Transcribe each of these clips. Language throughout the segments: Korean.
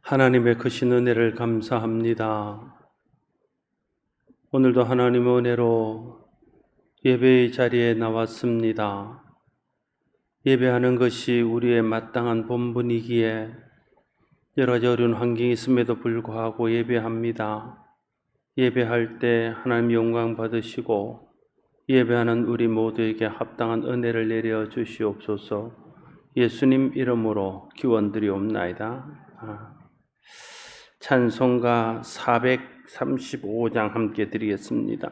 하나님의 크신 은혜를 감사합니다. 오늘도 하나님의 은혜로 예배의 자리에 나왔습니다. 예배하는 것이 우리의 마땅한 본분이기에 여러 가지 어려운 환경이 있음에도 불구하고 예배합니다. 예배할 때 하나님 영광 받으시고 예배하는 우리 모두에게 합당한 은혜를 내려 주시옵소서. 예수님 이름으로 기원드리옵나이다. 찬송가 435장 함께 드리겠습니다.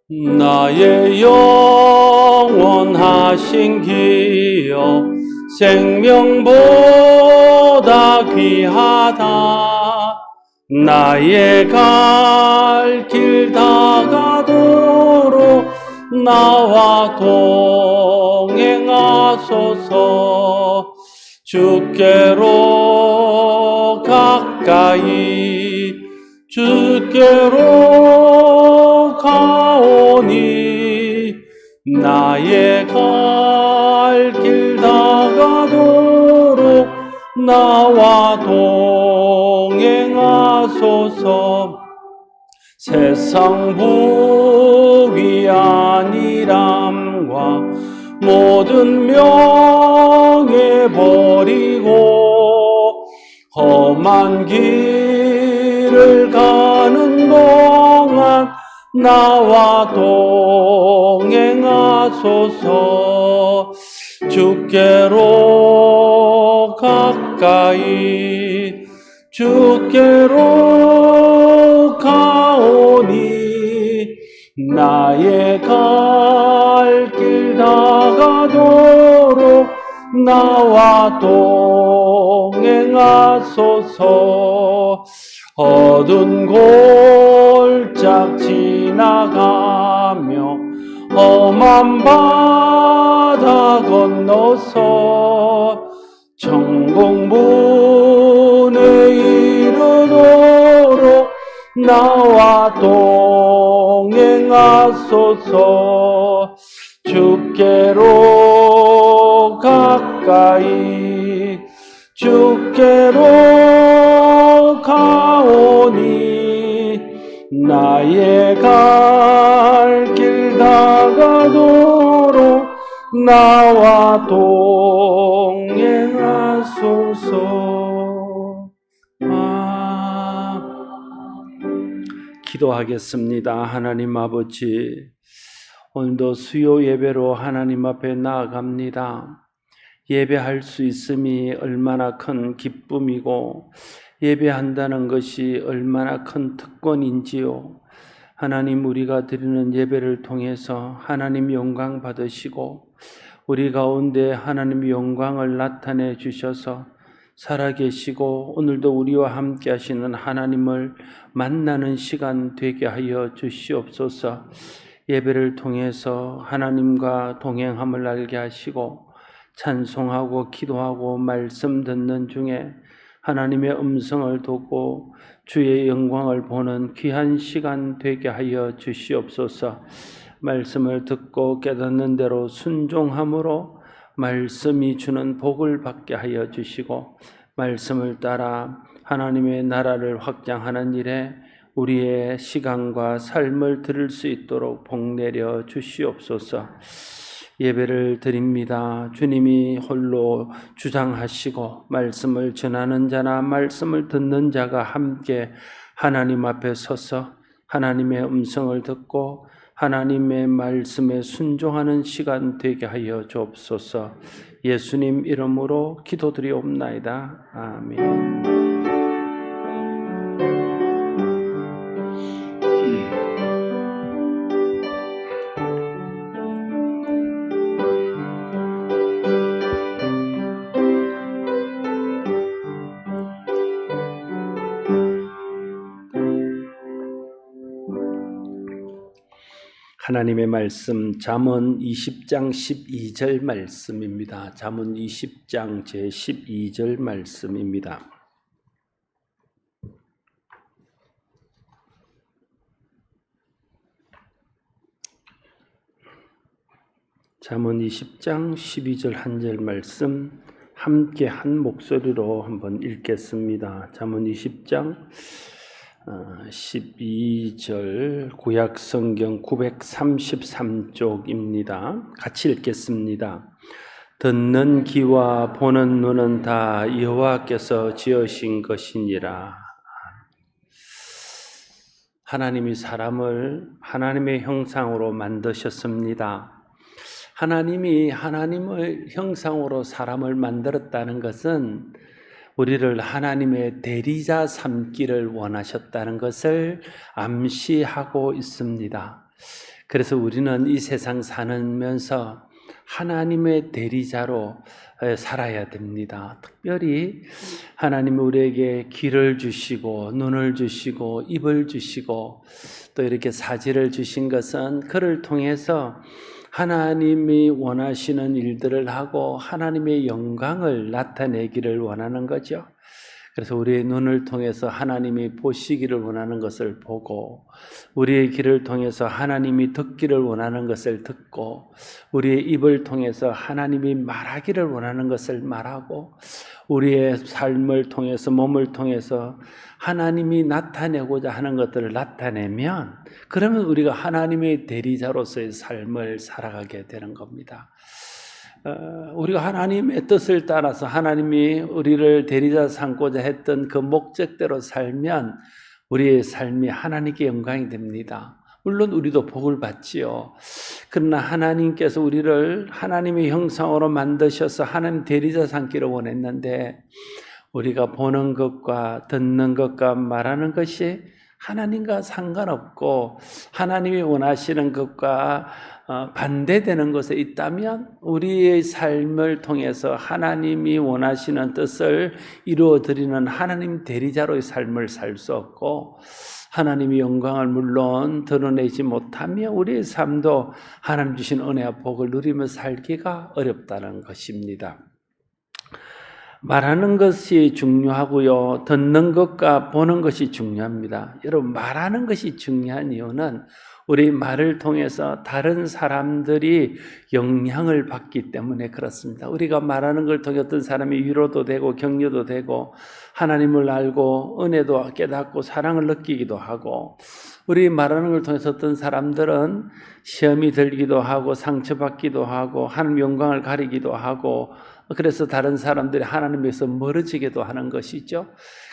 나의 영원하신 기여 생명보다 귀하다. 나의 갈 길 다가도록 나와 동행하소서. 주께로 가까이 주께로 가오니 나의 갈 길 다가도록 나와 동행하소서. 세상 부귀 안일함과 모든 명예 버리고 험한 길을 가는 동안 나와 동행하소서. 주께로 가까이 주께로 가오니 나의 갈 길 다가도록 나와 동행하소서. 어두운 골짝 지나가며 험한 바다 건너서 천국문에 이르도록 나와 동행하소서. 주께로 가까이 주께로 가오니 나의 갈 길 다가도록 나와 동행하소서. 기도하겠습니다. 하나님 아버지, 오늘도 수요 예배로 하나님 앞에 나아갑니다. 예배할 수 있음이 얼마나 큰 기쁨이고 예배한다는 것이 얼마나 큰 특권인지요. 하나님, 우리가 드리는 예배를 통해서 하나님 영광 받으시고 우리 가운데 하나님 영광을 나타내 주셔서 살아계시고 오늘도 우리와 함께 하시는 하나님을 만나는 시간 되게 하여 주시옵소서. 예배를 통해서 하나님과 동행함을 알게 하시고 찬송하고 기도하고 말씀 듣는 중에 하나님의 음성을 듣고 주의 영광을 보는 귀한 시간 되게 하여 주시옵소서. 말씀을 듣고 깨닫는 대로 순종함으로 말씀이 주는 복을 받게 하여 주시고 말씀을 따라 하나님의 나라를 확장하는 일에 우리의 시간과 삶을 드릴 수 있도록 복 내려 주시옵소서. 예배를 드립니다. 주님이 홀로 주장하시고 말씀을 전하는 자나 말씀을 듣는 자가 함께 하나님 앞에 서서 하나님의 음성을 듣고 하나님의 말씀에 순종하는 시간 되게 하여 주옵소서. 예수님 이름으로 기도드리옵나이다. 아멘. 하나님의 말씀 잠언 20장 12절 말씀입니다. 잠언 20장 제 12절 말씀입니다. 잠언 20장 12절 한 절 말씀 함께 한 목소리로 한번 읽겠습니다. 잠언 20장 12절 구약 성경 933쪽입니다. 같이 읽겠습니다. 듣는 귀와 보는 눈은 다 여호와께서 지으신 것이니라. 하나님이 사람을 하나님의 형상으로 만드셨습니다. 하나님이 하나님의 형상으로 사람을 만들었다는 것은 우리를 하나님의 대리자 삼기를 원하셨다는 것을 암시하고 있습니다. 그래서 우리는 이 세상 사면서 하나님의 대리자로 살아야 됩니다. 특별히 하나님이 우리에게 귀를 주시고 눈을 주시고 입을 주시고 또 이렇게 사지를 주신 것은 그를 통해서 하나님이 원하시는 일들을 하고 하나님의 영광을 나타내기를 원하는 거죠. 그래서 우리의 눈을 통해서 하나님이 보시기를 원하는 것을 보고, 우리의 귀를 통해서 하나님이 듣기를 원하는 것을 듣고, 우리의 입을 통해서 하나님이 말하기를 원하는 것을 말하고, 우리의 삶을 통해서 몸을 통해서 하나님이 나타내고자 하는 것들을 나타내면, 그러면 우리가 하나님의 대리자로서의 삶을 살아가게 되는 겁니다. 우리가 하나님의 뜻을 따라서 하나님이 우리를 대리자 삼고자 했던 그 목적대로 살면 우리의 삶이 하나님께 영광이 됩니다. 물론 우리도 복을 받지요. 그러나 하나님께서 우리를 하나님의 형상으로 만드셔서 하나님 대리자 삼기를 원했는데, 우리가 보는 것과 듣는 것과 말하는 것이 하나님과 상관없고 하나님이 원하시는 것과 반대되는 것에 있다면 우리의 삶을 통해서 하나님이 원하시는 뜻을 이루어드리는 하나님 대리자로의 삶을 살 수 없고, 하나님의 영광을 물론 드러내지 못하며 우리의 삶도 하나님 주신 은혜와 복을 누리며 살기가 어렵다는 것입니다. 말하는 것이 중요하고요, 듣는 것과 보는 것이 중요합니다. 여러분, 말하는 것이 중요한 이유는 우리 말을 통해서 다른 사람들이 영향을 받기 때문에 그렇습니다. 우리가 말하는 걸 통해 어떤 사람이 위로도 되고 격려도 되고 하나님을 알고 은혜도 깨닫고 사랑을 느끼기도 하고, 우리 말하는 걸 통해서 어떤 사람들은 시험이 들기도 하고 상처받기도 하고 하나님 영광을 가리기도 하고, 그래서 다른 사람들이 하나님에서 멀어지기도 하는 것이죠.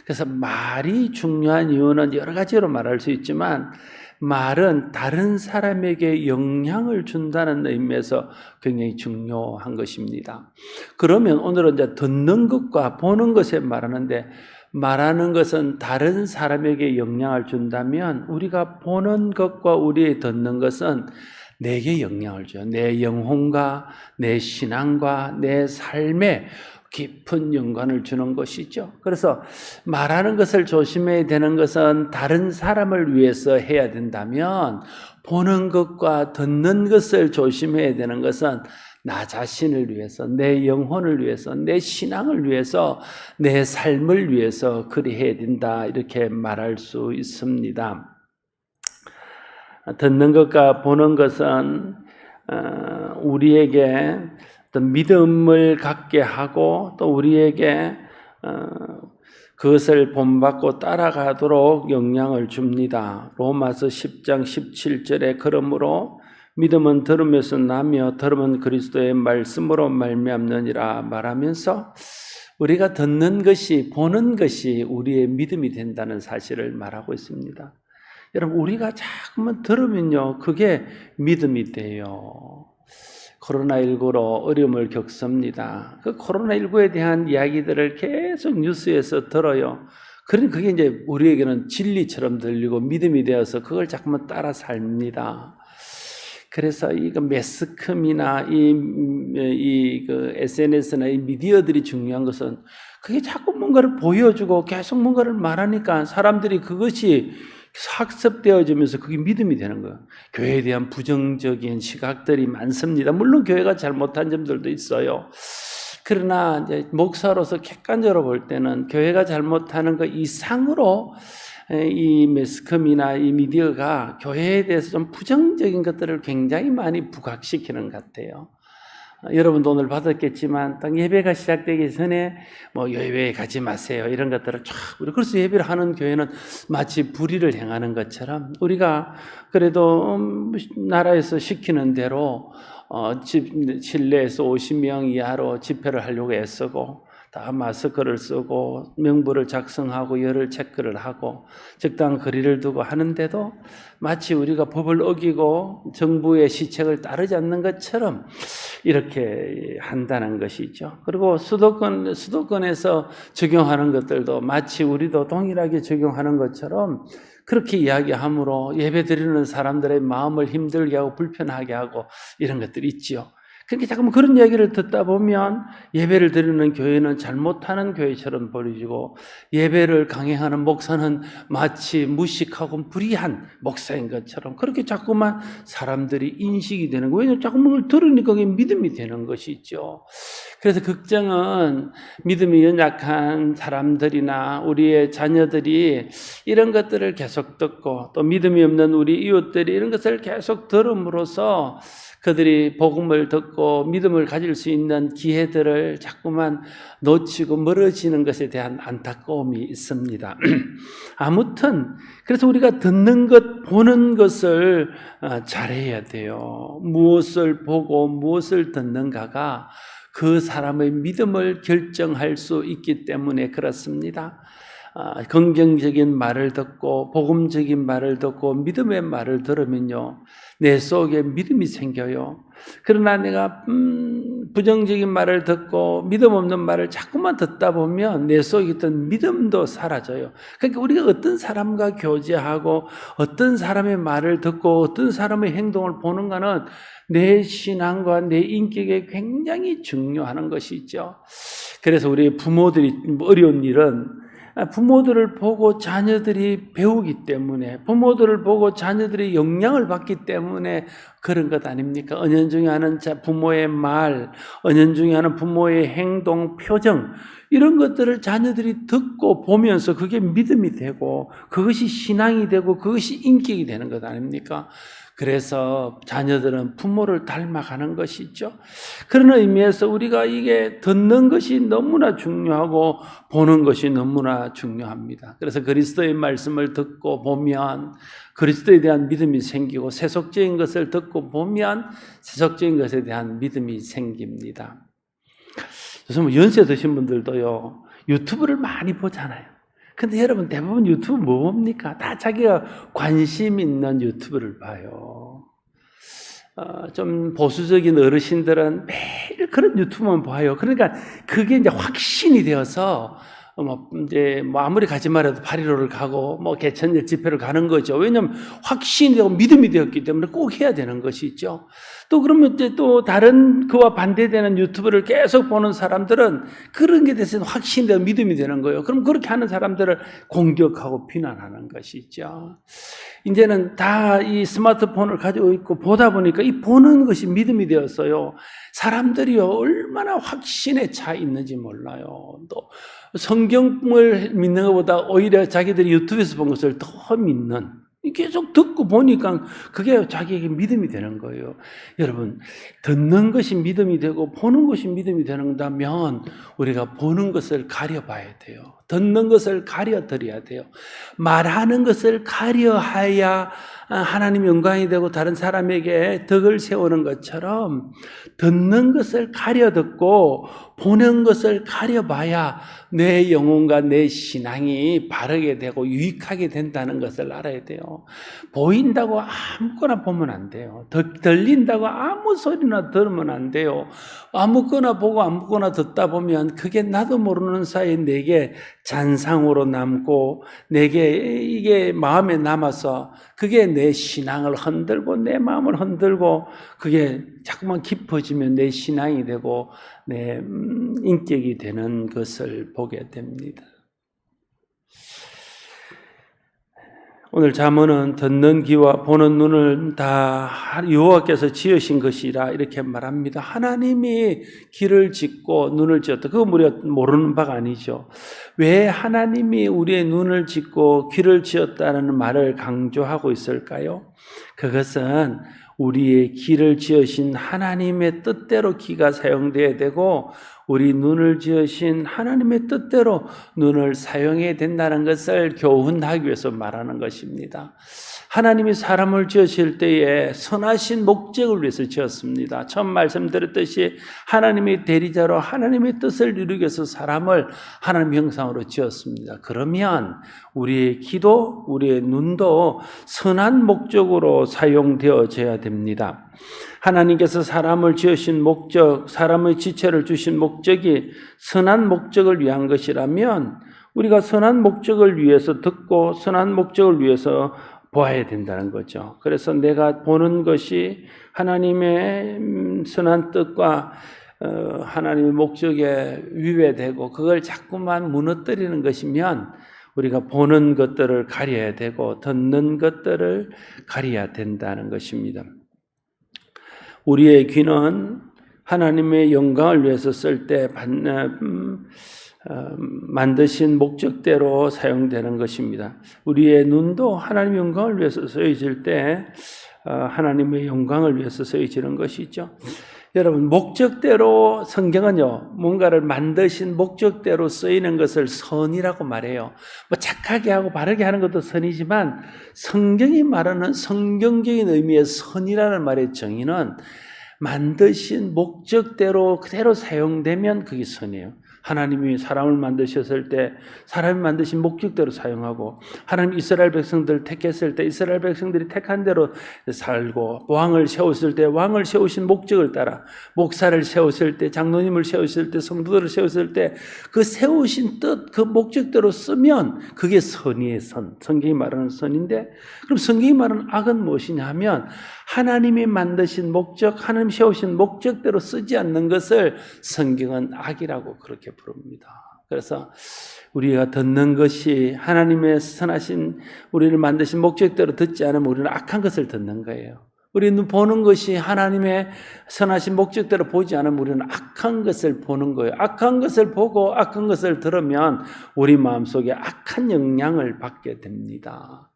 그래서 말이 중요한 이유는 여러 가지로 말할 수 있지만, 말은 다른 사람에게 영향을 준다는 의미에서 굉장히 중요한 것입니다. 그러면 오늘은 이제 듣는 것과 보는 것에 말하는데, 말하는 것은 다른 사람에게 영향을 준다면 우리가 보는 것과 우리의 듣는 것은 내게 영향을 줘요. 내 영혼과 내 신앙과 내 삶에 깊은 연관을 주는 것이죠. 그래서 말하는 것을 조심해야 되는 것은 다른 사람을 위해서 해야 된다면, 보는 것과 듣는 것을 조심해야 되는 것은 나 자신을 위해서, 내 영혼을 위해서, 내 신앙을 위해서, 내 삶을 위해서 그리해야 된다, 이렇게 말할 수 있습니다. 듣는 것과 보는 것은 우리에게 어떤 믿음을 갖게 하고 또 우리에게 그것을 본받고 따라가도록 영향을 줍니다. 로마서 10장 17절에 그러므로 믿음은 들음에서 나며 들음은 그리스도의 말씀으로 말미암느니라 말하면서, 우리가 듣는 것이, 보는 것이 우리의 믿음이 된다는 사실을 말하고 있습니다. 여러분, 우리가 자꾸만 들으면요, 그게 믿음이 돼요. 코로나19로 어려움을 겪습니다. 그 코로나19에 대한 이야기들을 계속 뉴스에서 들어요. 그러니까 그게 이제 우리에게는 진리처럼 들리고 믿음이 되어서 그걸 자꾸만 따라 삽니다. 그래서 이거 매스컴이나 그 SNS나 이 미디어들이 중요한 것은, 그게 자꾸 뭔가를 보여주고 계속 뭔가를 말하니까 사람들이 그것이 학습되어지면서 그게 믿음이 되는 거예요. 교회에 대한 부정적인 시각들이 많습니다. 물론 교회가 잘못한 점들도 있어요. 그러나 이제 목사로서 객관적으로 볼 때는 교회가 잘못하는 것 이상으로 이 매스컴이나 이 미디어가 교회에 대해서 좀 부정적인 것들을 굉장히 많이 부각시키는 것 같아요. 여러분도 오늘 받았겠지만 딱 예배가 시작되기 전에 뭐 예배에 가지 마세요 이런 것들을 쫙 그래서 예배를 하는 교회는 마치 불의를 행하는 것처럼 우리가 그래도 나라에서 시키는 대로 실내에서 50명 이하로 집회를 하려고 애쓰고 다 마스크를 쓰고 명부를 작성하고 열을 체크를 하고 적당한 거리를 두고 하는데도 마치 우리가 법을 어기고 정부의 시책을 따르지 않는 것처럼 이렇게 한다는 것이죠. 그리고 수도권에서 적용하는 것들도 마치 우리도 동일하게 적용하는 것처럼 그렇게 이야기함으로 예배드리는 사람들의 마음을 힘들게 하고 불편하게 하고 이런 것들이 있지요. 그러니까 자꾸 그런 이야기를 듣다 보면 예배를 드리는 교회는 잘못하는 교회처럼 보여지고 예배를 강행하는 목사는 마치 무식하고 불의한 목사인 것처럼 그렇게 자꾸만 사람들이 인식이 되는 거예요. 왜냐하면 자꾸만 그걸 들으니까 그게 믿음이 되는 것이죠. 그래서 걱정은 믿음이 연약한 사람들이나 우리의 자녀들이 이런 것들을 계속 듣고 또 믿음이 없는 우리 이웃들이 이런 것을 계속 들음으로써 그들이 복음을 듣고 믿음을 가질 수 있는 기회들을 자꾸만 놓치고 멀어지는 것에 대한 안타까움이 있습니다. 아무튼 그래서 우리가 듣는 것, 보는 것을 잘해야 돼요. 무엇을 보고 무엇을 듣는가가 그 사람의 믿음을 결정할 수 있기 때문에 그렇습니다. 긍정적인 말을 듣고 복음적인 말을 듣고 믿음의 말을 들으면요 내 속에 믿음이 생겨요. 그러나 내가 부정적인 말을 듣고 믿음 없는 말을 자꾸만 듣다 보면 내 속에 있던 믿음도 사라져요. 그러니까 우리가 어떤 사람과 교제하고 어떤 사람의 말을 듣고 어떤 사람의 행동을 보는가는 내 신앙과 내 인격에 굉장히 중요한 것이 있죠. 그래서 우리 부모들이 어려운 일은 부모들을 보고 자녀들이 배우기 때문에 부모들을 보고 자녀들이 영향을 받기 때문에 그런 것 아닙니까? 은연중에 하는 부모의 말, 은연중에 하는 부모의 행동, 표정 이런 것들을 자녀들이 듣고 보면서 그게 믿음이 되고 그것이 신앙이 되고 그것이 인격이 되는 것 아닙니까? 그래서 자녀들은 부모를 닮아가는 것이죠. 그런 의미에서 우리가 이게 듣는 것이 너무나 중요하고 보는 것이 너무나 중요합니다. 그래서 그리스도의 말씀을 듣고 보면 그리스도에 대한 믿음이 생기고 세속적인 것을 듣고 보면 세속적인 것에 대한 믿음이 생깁니다. 요즘 연세 드신 분들도요 유튜브를 많이 보잖아요. 근데 여러분 대부분 유튜브 뭐 봅니까? 다 자기가 관심 있는 유튜브를 봐요. 좀 보수적인 어르신들은 매일 그런 유튜브만 봐요. 그러니까 그게 이제 확신이 되어서 이제 아무리 가지 말아도 8.15를 가고 개천절 집회를 가는 거죠. 왜냐하면 확신이 되고 믿음이 되었기 때문에 꼭 해야 되는 것이죠. 또 그러면 이제 또 다른 그와 반대되는 유튜브를 계속 보는 사람들은 그런 게 대해서 확신이 되고 믿음이 되는 거예요. 그럼 그렇게 하는 사람들을 공격하고 비난하는 것이죠. 이제는 다 이 스마트폰을 가지고 있고 보다 보니까 이 보는 것이 믿음이 되었어요. 사람들이요 얼마나 확신에 차 있는지 몰라요. 또 성경을 믿는 것보다 오히려 자기들이 유튜브에서 본 것을 더 믿는, 계속 듣고 보니까 그게 자기에게 믿음이 되는 거예요. 여러분, 듣는 것이 믿음이 되고 보는 것이 믿음이 되는다면 우리가 보는 것을 가려봐야 돼요. 듣는 것을 가려드려야 돼요. 말하는 것을 가려야 하나님 영광이 되고 다른 사람에게 덕을 세우는 것처럼 듣는 것을 가려 듣고 보는 것을 가려봐야 내 영혼과 내 신앙이 바르게 되고 유익하게 된다는 것을 알아야 돼요. 보인다고 아무거나 보면 안 돼요. 들린다고 아무 소리나 들으면 안 돼요. 아무거나 보고 아무거나 듣다 보면 그게 나도 모르는 사이에 내게 잔상으로 남고 내게 이게 마음에 남아서 그게 내 신앙을 흔들고 내 마음을 흔들고 그게 자꾸만 깊어지면 내 신앙이 되고 내 인격이 되는 것을 보게 됩니다. 오늘 잠언은 듣는 귀와 보는 눈을 다 여호와께서 지으신 것이라 이렇게 말합니다. 하나님이 귀를 짓고 눈을 지었다. 그건 우리가 모르는 바가 아니죠. 왜 하나님이 우리의 눈을 짓고 귀를 지었다는 말을 강조하고 있을까요? 그것은 우리의 귀를 지으신 하나님의 뜻대로 귀가 사용되어야 되고 우리 눈을 지으신 하나님의 뜻대로 눈을 사용해야 된다는 것을 교훈하기 위해서 말하는 것입니다. 하나님이 사람을 지으실 때에 선하신 목적을 위해서 지었습니다. 처음 말씀드렸듯이 하나님의 대리자로 하나님의 뜻을 이루기 위해서 사람을 하나님 형상으로 지었습니다. 그러면 우리의 귀도 우리의 눈도 선한 목적으로 사용되어져야 됩니다. 하나님께서 사람을 지으신 목적, 사람의 지체를 주신 목적이 선한 목적을 위한 것이라면 우리가 선한 목적을 위해서 듣고 선한 목적을 위해서 보아야 된다는 거죠. 그래서 내가 보는 것이 하나님의 선한 뜻과 하나님의 목적에 위배되고 그걸 자꾸만 무너뜨리는 것이면 우리가 보는 것들을 가려야 되고 듣는 것들을 가려야 된다는 것입니다. 우리의 귀는 하나님의 영광을 위해서 쓸 때 만드신 목적대로 사용되는 것입니다. 우리의 눈도 하나님의 영광을 위해서 쓰여질 때 하나님의 영광을 위해서 쓰여지는 것이죠. 여러분, 목적대로 성경은요, 뭔가를 만드신 목적대로 쓰이는 것을 선이라고 말해요. 뭐 착하게 하고 바르게 하는 것도 선이지만 성경이 말하는 성경적인 의미의 선이라는 말의 정의는 만드신 목적대로 그대로 사용되면 그게 선이에요. 하나님이 사람을 만드셨을 때 사람이 만드신 목적대로 사용하고 하나님 이스라엘 백성들을 택했을 때 이스라엘 백성들이 택한 대로 살고 왕을 세웠을 때 왕을 세우신 목적을 따라 목사를 세웠을 때 장로님을 세웠을 때 성도들을 세웠을 때 그 세우신 뜻 그 목적대로 쓰면 그게 선의의 선, 성경이 말하는 선인데 그럼 성경이 말하는 악은 무엇이냐 하면 하나님이 만드신 목적, 하나님 세우신 목적대로 쓰지 않는 것을 성경은 악이라고 그렇게 부릅니다. 그래서 우리가 듣는 것이 하나님의 선하신 우리를 만드신 목적대로 듣지 않으면 우리는 악한 것을 듣는 거예요. 우리는 보는 것이 하나님의 선하신 목적대로 보지 않으면 우리는 악한 것을 보는 거예요. 악한 것을 보고 악한 것을 들으면 우리 마음속에 악한 영향을 받게 됩니다.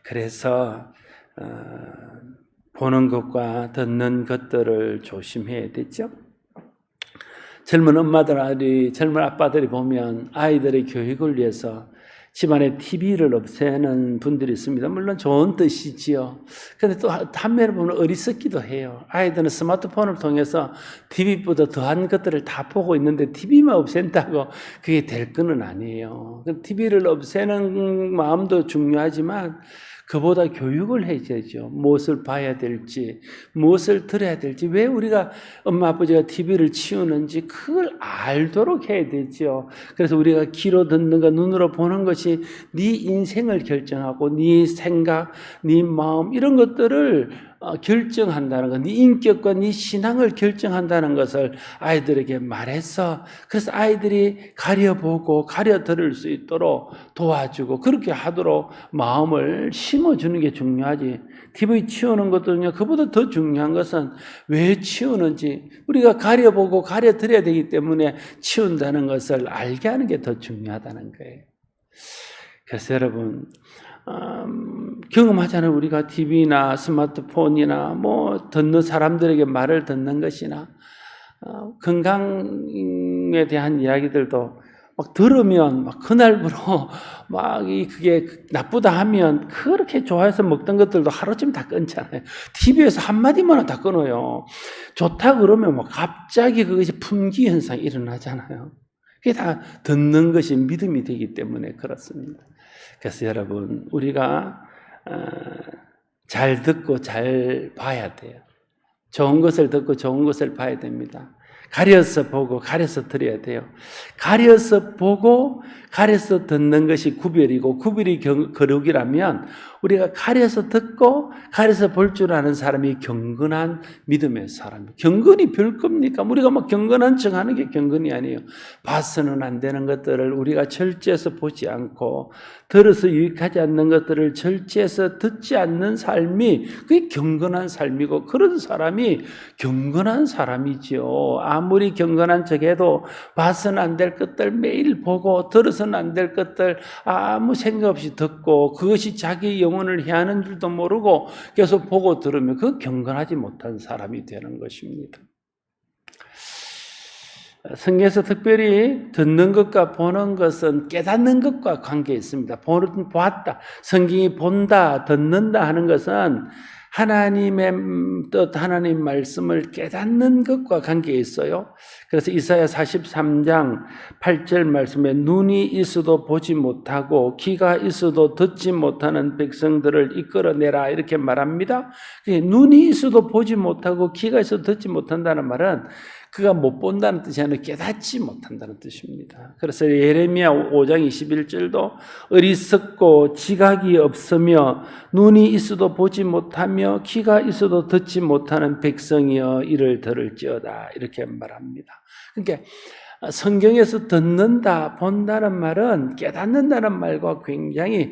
그래서 보는 것과 듣는 것들을 조심해야 되죠. 젊은 엄마들, 젊은 아빠들이 보면 아이들의 교육을 위해서 집안에 TV를 없애는 분들이 있습니다. 물론 좋은 뜻이지요. 그런데 또 한면을 보면 어리석기도 해요. 아이들은 스마트폰을 통해서 TV보다 더한 것들을 다 보고 있는데 TV만 없앤다고 그게 될 거는 아니에요. TV를 없애는 마음도 중요하지만 그보다 교육을 해야죠. 무엇을 봐야 될지, 무엇을 들어야 될지, 왜 우리가 엄마 아버지가 TV를 치우는지 그걸 알도록 해야 되죠. 그래서 우리가 귀로 듣는 것, 눈으로 보는 것이 네 인생을 결정하고 네 생각, 네 마음 이런 것들을 결정한다는 것, 네 인격과 네 신앙을 결정한다는 것을 아이들에게 말해서 그래서 아이들이 가려보고 가려들을 수 있도록 도와주고 그렇게 하도록 마음을 심어주는 게 중요하지. TV 치우는 것도요, 그보다 더 중요한 것은 왜 치우는지 우리가 가려보고 가려드려야 되기 때문에 치운다는 것을 알게 하는 게 더 중요하다는 거예요. 그래서 여러분 경험하잖아요. 우리가 TV나 스마트폰이나 뭐 듣는 사람들에게 말을 듣는 것이나 건강에 대한 이야기들도 막 들으면 막 그날부로 막 그게 나쁘다 하면 그렇게 좋아해서 먹던 것들도 하루쯤 다 끊잖아요. TV에서 한마디만 다 끊어요. 좋다 그러면 뭐 갑자기 그것이 품귀 현상이 일어나잖아요. 그게 다 듣는 것이 믿음이 되기 때문에 그렇습니다. 그래서 여러분 우리가 잘 듣고 잘 봐야 돼요. 좋은 것을 듣고 좋은 것을 봐야 됩니다. 가려서 보고 가려서 들어야 돼요. 가려서 보고 가려서 듣는 것이 구별이고 구별이 거룩이라면 우리가 가려서 듣고 가려서 볼 줄 아는 사람이 경건한 믿음의 사람이에요. 경건이 별 겁니까? 우리가 막 경건한 척 하는 게 경건이 아니에요. 봐서는 안 되는 것들을 우리가 절제해서 보지 않고 들어서 유익하지 않는 것들을 절제해서 듣지 않는 삶이 그게 경건한 삶이고 그런 사람이 경건한 사람이죠. 아무리 경건한 척해도 봐서는 안 될 것들 매일 보고 들어서는 안 될 것들 아무 생각 없이 듣고 그것이 자기 영혼을 해하는 줄도 모르고 계속 보고 들으면 그 경건하지 못한 사람이 되는 것입니다. 성경에서 특별히 듣는 것과 보는 것은 깨닫는 것과 관계 있습니다. 보았다, 성경이 본다, 듣는다 하는 것은 하나님의 뜻, 하나님 말씀을 깨닫는 것과 관계 있어요. 그래서 이사야 43장 8절 말씀에 눈이 있어도 보지 못하고 귀가 있어도 듣지 못하는 백성들을 이끌어내라 이렇게 말합니다. 눈이 있어도 보지 못하고 귀가 있어도 듣지 못한다는 말은 그가 못 본다는 뜻이 아니라 깨닫지 못한다는 뜻입니다. 그래서 예레미야 5장 21절도 어리석고 지각이 없으며 눈이 있어도 보지 못하며 귀가 있어도 듣지 못하는 백성이여 이를 들을지어다 이렇게 말합니다. 그러니까 성경에서 듣는다, 본다는 말은 깨닫는다는 말과 굉장히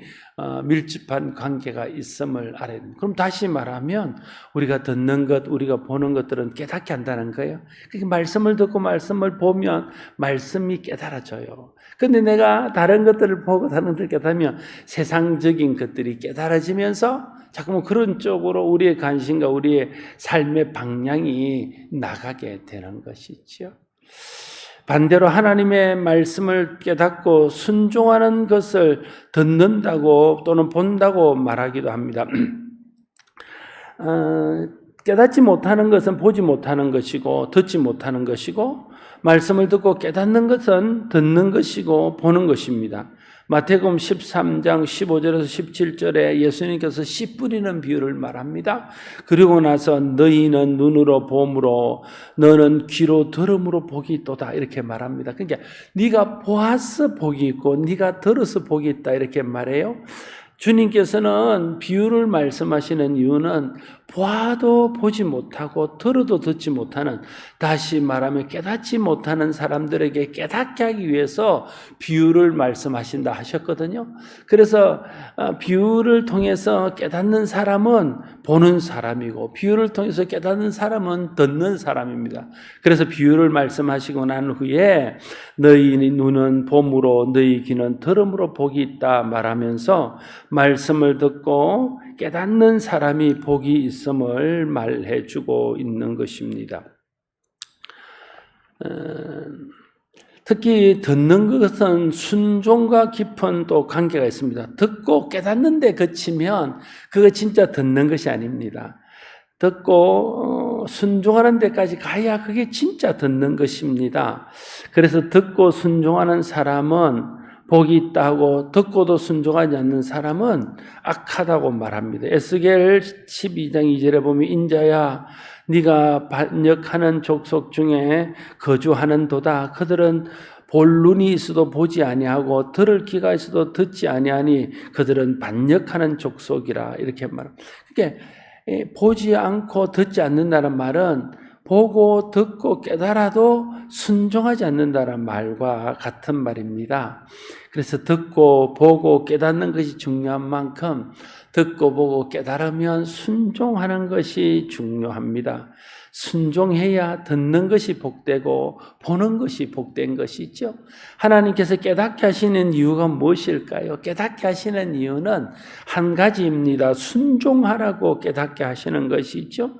밀접한 관계가 있음을 알아야 됩니다. 그럼 다시 말하면 우리가 듣는 것, 우리가 보는 것들은 깨닫게 한다는 거예요. 그러니까 말씀을 듣고 말씀을 보면 말씀이 깨달아져요. 근데 내가 다른 것들을 보고 다른 것들을 깨닫으면 세상적인 것들이 깨달아지면서 자꾸만 그런 쪽으로 우리의 관심과 우리의 삶의 방향이 나가게 되는 것이죠. 반대로 하나님의 말씀을 깨닫고 순종하는 것을 듣는다고 또는 본다고 말하기도 합니다. 깨닫지 못하는 것은 보지 못하는 것이고 듣지 못하는 것이고 말씀을 듣고 깨닫는 것은 듣는 것이고 보는 것입니다. 마태복음 13장 15절에서 17절에 예수님께서 씨 뿌리는 비유를 말합니다. 그리고 나서 너희는 눈으로 봄으로 너는 귀로 들음으로 복이 있도다 이렇게 말합니다. 그러니까 네가 보아서 복이 있고 네가 들어서 복이 있다 이렇게 말해요. 주님께서는 비유를 말씀하시는 이유는 보아도 보지 못하고 들어도 듣지 못하는, 다시 말하면 깨닫지 못하는 사람들에게 깨닫게 하기 위해서 비유를 말씀하신다 하셨거든요. 그래서 비유를 통해서 깨닫는 사람은 보는 사람이고 비유를 통해서 깨닫는 사람은 듣는 사람입니다. 그래서 비유를 말씀하시고 난 후에 너희 눈은 봄으로 너희 귀는 들음으로 복이 있다 말하면서 말씀을 듣고 깨닫는 사람이 복이 있음을 말해주고 있는 것입니다. 특히 듣는 것은 순종과 깊은 또 관계가 있습니다. 듣고 깨닫는 데 그치면 그거 진짜 듣는 것이 아닙니다. 듣고 순종하는 데까지 가야 그게 진짜 듣는 것입니다. 그래서 듣고 순종하는 사람은 복이 있다고, 듣고도 순종하지 않는 사람은 악하다고 말합니다. 에스겔 12장 2절에 보면 인자야 네가 반역하는 족속 중에 거주하는도다. 그들은 볼 눈이 있어도 보지 아니하고 들을 귀가 있어도 듣지 아니하니 그들은 반역하는 족속이라 이렇게 말합니다. 그러니까 보지 않고 듣지 않는다는 말은 보고 듣고 깨달아도 순종하지 않는다는 말과 같은 말입니다. 그래서 듣고 보고 깨닫는 것이 중요한 만큼 듣고 보고 깨달으면 순종하는 것이 중요합니다. 순종해야 듣는 것이 복되고 보는 것이 복된 것이죠. 하나님께서 깨닫게 하시는 이유가 무엇일까요? 깨닫게 하시는 이유는 한 가지입니다. 순종하라고 깨닫게 하시는 것이죠.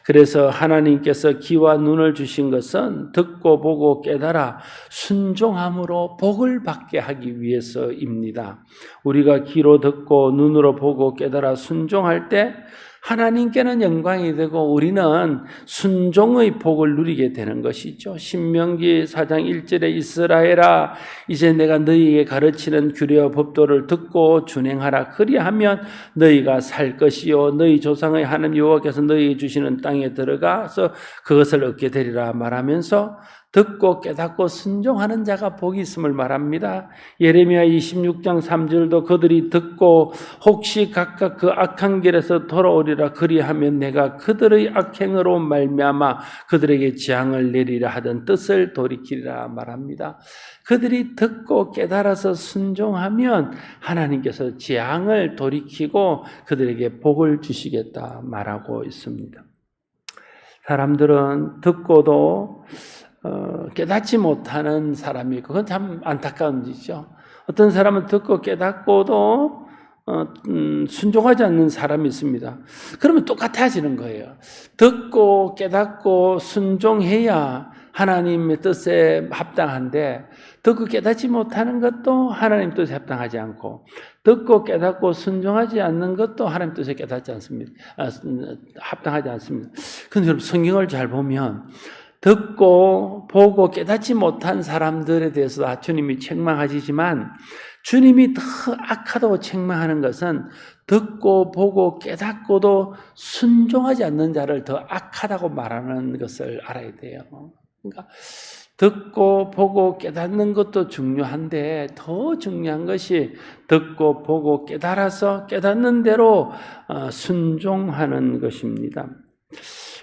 그래서 하나님께서 귀와 눈을 주신 것은 듣고 보고 깨달아 순종함으로 복을 받게 하기 위해서입니다. 우리가 귀로 듣고 눈으로 보고 깨달아 순종할 때 하나님께는 영광이 되고 우리는 순종의 복을 누리게 되는 것이죠. 신명기 4장 1절에 이스라엘아 이제 내가 너희에게 가르치는 규례와 법도를 듣고 준행하라. 그리하면 너희가 살 것이요 너희 조상의 하나님 여호와께서 너희에게 주시는 땅에 들어가서 그것을 얻게 되리라 말하면서 듣고 깨닫고 순종하는 자가 복이 있음을 말합니다. 예레미야 26장 3절도 그들이 듣고 혹시 각각 그 악한 길에서 돌아오리라 그리하면 내가 그들의 악행으로 말미암아 그들에게 재앙을 내리라 하던 뜻을 돌이키리라 말합니다. 그들이 듣고 깨달아서 순종하면 하나님께서 재앙을 돌이키고 그들에게 복을 주시겠다 말하고 있습니다. 사람들은 듣고도 깨닫지 못하는 사람이 있고 그건 참 안타까운 일이죠. 어떤 사람은 듣고 깨닫고도 순종하지 않는 사람이 있습니다. 그러면 똑같아지는 거예요. 듣고 깨닫고 순종해야 하나님의 뜻에 합당한데, 듣고 깨닫지 못하는 것도 하나님 뜻에 합당하지 않고, 듣고 깨닫고 순종하지 않는 것도 하나님 뜻에 깨닫지 않습니다. 합당하지 않습니다. 근데 여러분, 성경을 잘 보면 듣고 보고 깨닫지 못한 사람들에 대해서 주님이 책망하시지만, 주님이 더 악하다고 책망하는 것은 듣고 보고 깨닫고도 순종하지 않는 자를 더 악하다고 말하는 것을 알아야 돼요. 그러니까 듣고 보고 깨닫는 것도 중요한데, 더 중요한 것이 듣고 보고 깨달아서 깨닫는 대로 순종하는 것입니다.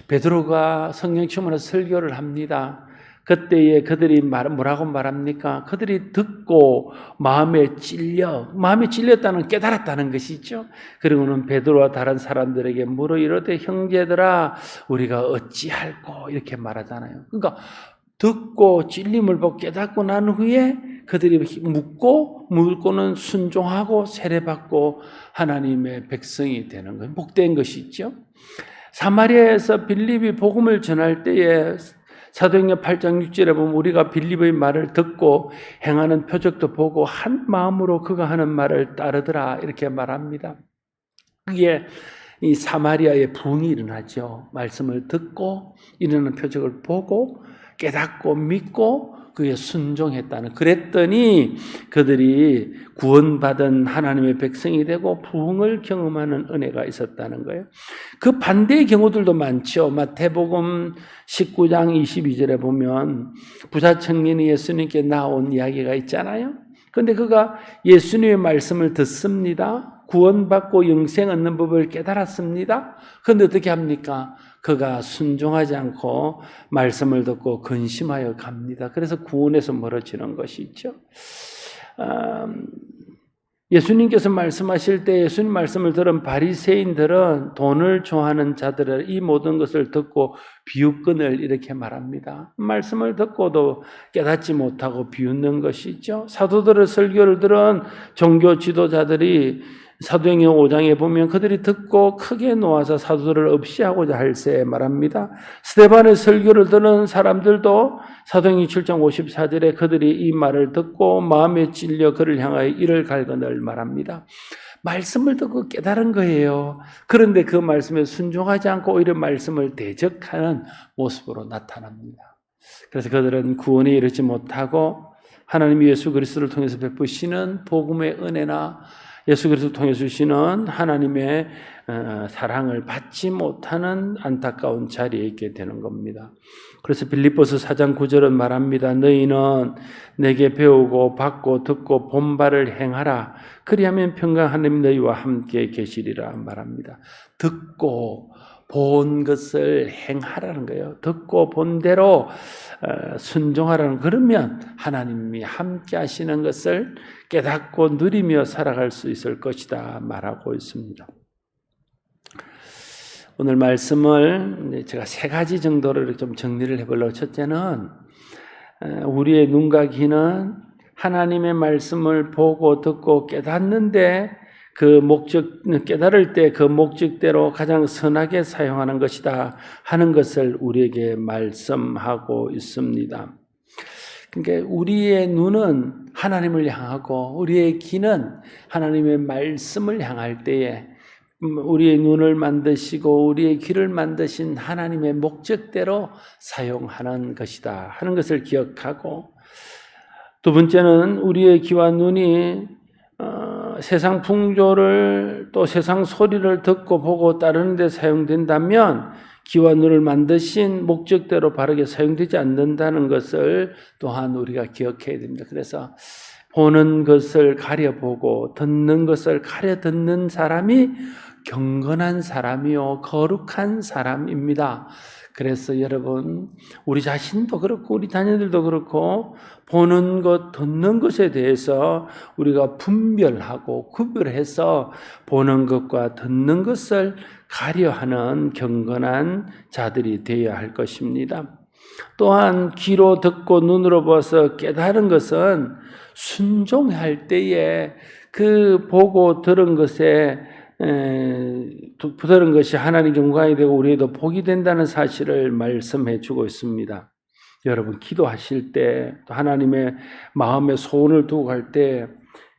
베드로가 성령 충만한 설교를 합니다. 그때에 그들이 뭐라고 말합니까? 그들이 듣고 마음에 찔렸다는, 깨달았다는 것이죠. 그리고는 베드로와 다른 사람들에게 물어 이르되 형제들아 우리가 어찌할꼬 이렇게 말하잖아요. 그러니까 듣고 찔림을 받고 깨닫고 난 후에 그들이 묻고는 순종하고 세례받고 하나님의 백성이 되는 거예요. 복된 것이죠. 사마리아에서 빌립이 복음을 전할 때에 사도행전 8장 6절에 보면 우리가 빌립의 말을 듣고 행하는 표적도 보고 한 마음으로 그가 하는 말을 따르더라 이렇게 말합니다. 이게 이 사마리아의 부흥이 일어나죠. 말씀을 듣고 일어나는 표적을 보고 깨닫고 믿고 그에 순종했다는, 그랬더니 그들이 구원받은 하나님의 백성이 되고 부흥을 경험하는 은혜가 있었다는 거예요. 그 반대의 경우들도 많죠. 마태복음 19장 22절에 보면 부자 청년이 예수님께 나온 이야기가 있잖아요. 그런데 그가 예수님의 말씀을 듣습니다. 구원받고 영생 얻는 법을 깨달았습니다. 그런데 어떻게 합니까? 그가 순종하지 않고 말씀을 듣고 근심하여 갑니다. 그래서 구원에서 멀어지는 것이죠. 예수님께서 말씀하실 때 예수님 말씀을 들은 바리새인들은 돈을 좋아하는 자들은 이 모든 것을 듣고 비웃건을 이렇게 말합니다. 말씀을 듣고도 깨닫지 못하고 비웃는 것이죠. 사도들의 설교를 들은 종교 지도자들이 사도행전 5장에 보면 그들이 듣고 크게 놓아서 사도들을 없이하고자 할세 말합니다. 스데반의 설교를 듣는 사람들도 사도행전 7장 54절에 그들이 이 말을 듣고 마음에 찔려 그를 향하여 이를 갈거늘 말합니다. 말씀을 듣고 깨달은 거예요. 그런데 그 말씀에 순종하지 않고 오히려 말씀을 대적하는 모습으로 나타납니다. 그래서 그들은 구원에 이르지 못하고 하나님 예수 그리스도를 통해서 베푸시는 복음의 은혜나 예수 그리스도를 통해 주시는 하나님의 사랑을 받지 못하는 안타까운 자리에 있게 되는 겁니다. 그래서 빌립보서 4장 9절은 말합니다. 너희는 내게 배우고 받고 듣고 본 바를 행하라. 그리하면 평강 하나님 너희와 함께 계시리라 말합니다. 듣고 본 것을 행하라는 거예요. 듣고 본 대로 순종하라는, 그러면 하나님이 함께 하시는 것을 깨닫고 누리며 살아갈 수 있을 것이다 말하고 있습니다. 오늘 말씀을 제가 세 가지 정도로 좀 정리를 해보려고. 첫째는 우리의 눈과 귀는 하나님의 말씀을 보고 듣고 깨닫는데 그 목적, 깨달을 때 그 목적대로 가장 선하게 사용하는 것이다 하는 것을 우리에게 말씀하고 있습니다. 그러니까 우리의 눈은 하나님을 향하고 우리의 귀는 하나님의 말씀을 향할 때에 우리의 눈을 만드시고 우리의 귀를 만드신 하나님의 목적대로 사용하는 것이다 하는 것을 기억하고, 두 번째는 우리의 귀와 눈이 세상 풍조를 또 세상 소리를 듣고 보고 따르는 데 사용된다면 귀와 눈을 만드신 목적대로 바르게 사용되지 않는다는 것을 또한 우리가 기억해야 됩니다. 그래서 보는 것을 가려보고 듣는 것을 가려 듣는 사람이 경건한 사람이요 거룩한 사람입니다. 그래서 여러분, 우리 자신도 그렇고 우리 자녀들도 그렇고 보는 것, 듣는 것에 대해서 우리가 분별하고 구별해서 보는 것과 듣는 것을 가려하는 경건한 자들이 되어야 할 것입니다. 또한 귀로 듣고 눈으로 봐서 깨달은 것은 순종할 때에 그 보고 들은 것이 하나님께 영광이 되고 우리에도 복이 된다는 사실을 말씀해 주고 있습니다. 여러분 기도하실 때 또 하나님의 마음에 소원을 두고 갈 때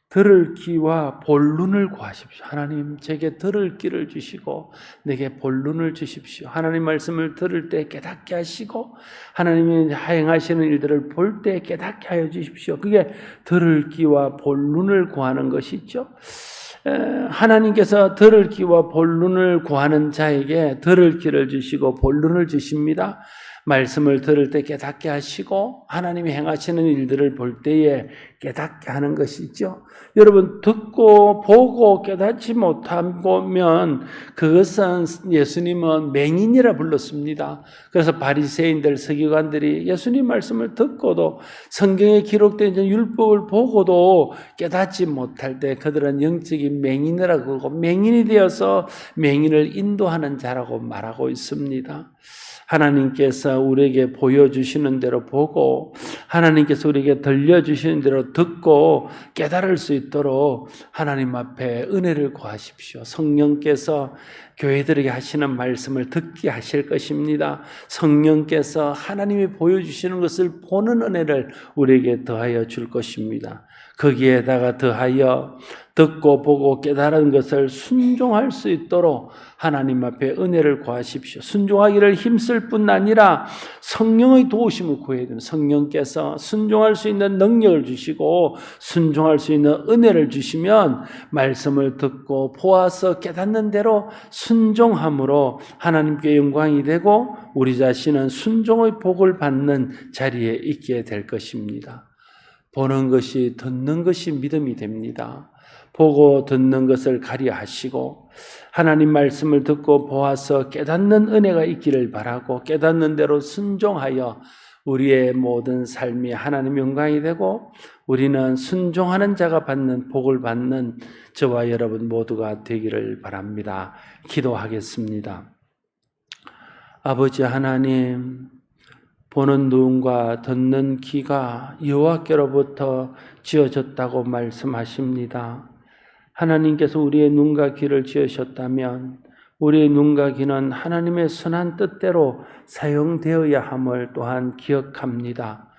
들을 귀와 볼 눈을 구하십시오. 하나님 제게 들을 귀를 주시고 내게 볼 눈을 주십시오. 하나님 말씀을 들을 때 깨닫게 하시고 하나님이 행하시는 일들을 볼 때 깨닫게 하여 주십시오. 그게 들을 귀와 볼 눈을 구하는 것이죠. 하나님께서 들을 귀와 볼 눈을 구하는 자에게 들을 귀를 주시고 볼 눈을 주십니다. 말씀을 들을 때 깨닫게 하시고 하나님이 행하시는 일들을 볼 때에 깨닫게 하는 것이죠. 여러분 듣고 보고 깨닫지 못하면 그것은 예수님은 맹인이라 불렀습니다. 그래서 바리새인들 서기관들이 예수님 말씀을 듣고도 성경에 기록된 율법을 보고도 깨닫지 못할 때 그들은 영적인 맹인이라고 그러고 맹인이 되어서 맹인을 인도하는 자라고 말하고 있습니다. 하나님께서 우리에게 보여주시는 대로 보고 하나님께서 우리에게 들려주시는 대로 듣고 깨달을 수 있도록 하나님 앞에 은혜를 구하십시오. 성령께서 교회들에게 하시는 말씀을 듣게 하실 것입니다. 성령께서 하나님이 보여주시는 것을 보는 은혜를 우리에게 더하여 줄 것입니다. 거기에다가 더하여 듣고 보고 깨달은 것을 순종할 수 있도록 하나님 앞에 은혜를 구하십시오. 순종하기를 힘쓸 뿐 아니라 성령의 도우심을 구해야 되는 성령께서 순종할 수 있는 능력을 주시고 순종할 수 있는 은혜를 주시면 말씀을 듣고 보아서 깨닫는 대로 순종함으로 하나님께 영광이 되고 우리 자신은 순종의 복을 받는 자리에 있게 될 것입니다. 보는 것이 듣는 것이 믿음이 됩니다. 보고 듣는 것을 가리하시고 하나님 말씀을 듣고 보아서 깨닫는 은혜가 있기를 바라고 깨닫는 대로 순종하여 우리의 모든 삶이 하나님 영광이 되고 우리는 순종하는 자가 받는 복을 받는 저와 여러분 모두가 되기를 바랍니다. 기도하겠습니다. 아버지 하나님, 보는 눈과 듣는 귀가 여호와께로부터 지어졌다고 말씀하십니다. 하나님께서 우리의 눈과 귀를 지으셨다면 우리의 눈과 귀는 하나님의 선한 뜻대로 사용되어야 함을 또한 기억합니다.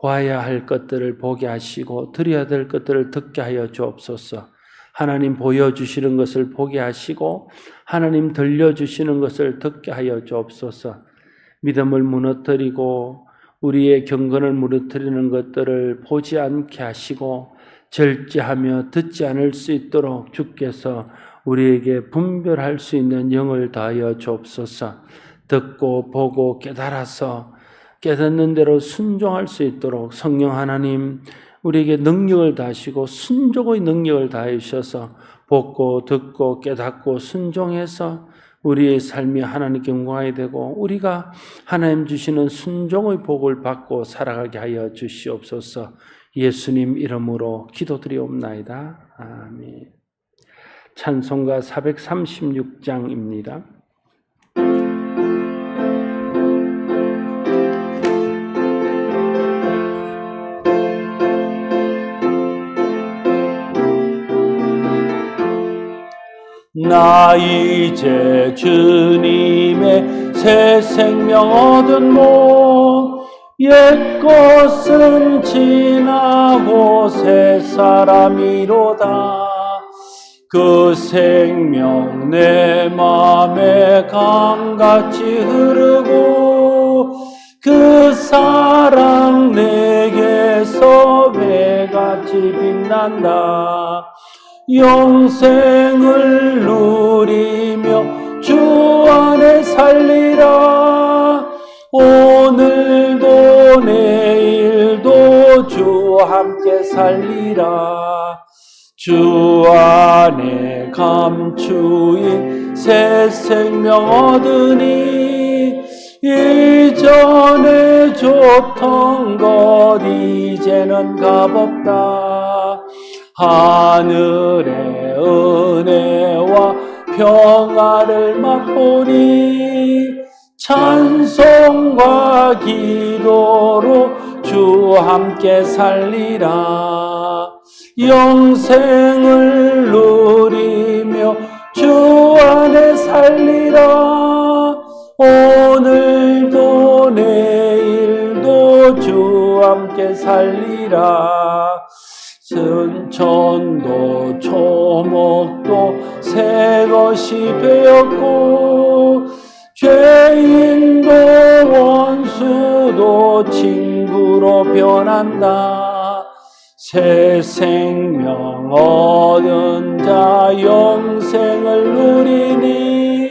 보아야 할 것들을 보게 하시고 들어야 될 것들을 듣게 하여 주옵소서. 하나님 보여주시는 것을 보게 하시고 하나님 들려주시는 것을 듣게 하여 주옵소서. 믿음을 무너뜨리고 우리의 경건을 무너뜨리는 것들을 보지 않게 하시고 절제하며 듣지 않을 수 있도록 주께서 우리에게 분별할 수 있는 영을 다하여 주옵소서. 듣고 보고 깨달아서 깨닫는 대로 순종할 수 있도록 성령 하나님 우리에게 능력을 다하시고 순종의 능력을 다해 주셔서 보고 듣고 깨닫고 순종해서 우리의 삶이 하나님께 영광이 되고 우리가 하나님 주시는 순종의 복을 받고 살아가게 하여 주시옵소서. 예수님 이름으로 기도드리옵나이다. 아멘. 찬송가 436장입니다. 나 이제 주님의 새 생명 얻은 몸 옛것은 지나고 새 사람이로다. 그 생명 내 맘에 강같이 흐르고 그 사랑 내게서 배같이 빛난다. 영생을 누리며 주 안에 살리라. 오늘도 내일도 주 함께 살리라. 주 안에 감추인 새 생명 얻으니 이전에 좋던 것 이제는 값없다. 하늘의 은혜와 평화를 맛보니 찬송과 기도로 주 함께 살리라. 영생을 누리며 주 안에 살리라. 오늘도 내일도 주 함께 살리라. 순천도 초목도 새 것이 되었고, 죄인도 원수도 친구로 변한다. 새 생명 얻은 자 영생을 누리니,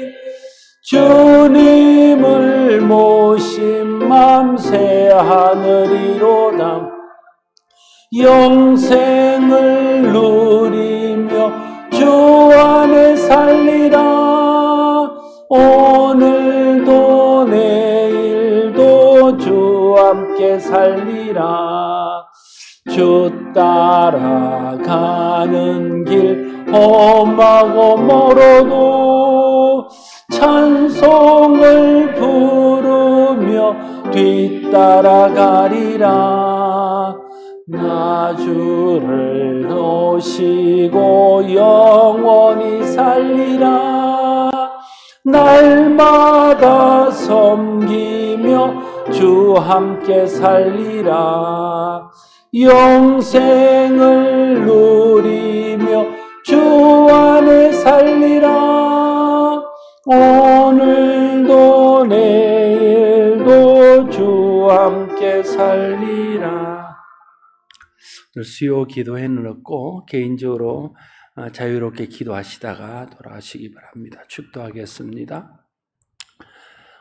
주님을 모신 맘 새 하늘이로다. 영생을 누리며 주 안에 살리라. 오늘도 내일도 주 함께 살리라. 주 따라가는 길 험하고 멀어도 찬송을 부르며 뒤따라가리라. 나 주를 모시고 영원히 살리라. 날마다 섬기며 주 함께 살리라. 영생을 누리며 주 안에 살리라. 오늘도 내일도 주 함께 살리라. 수요 기도회는 없고 개인적으로 자유롭게 기도하시다가 돌아가시기 바랍니다. 축도하겠습니다.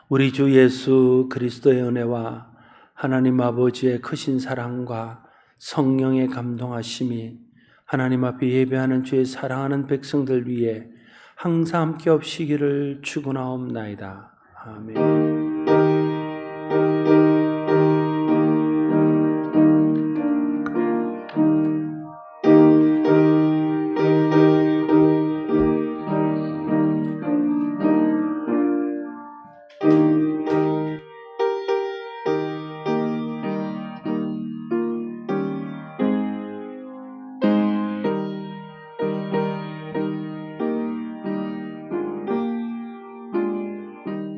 우리 주 예수 그리스도의 은혜와 하나님 아버지의 크신 사랑과 성령의 감동하심이 하나님 앞에 예배하는 주의 사랑하는 백성들 위에 항상 함께 없시기를 축원하옵나이다. 아멘.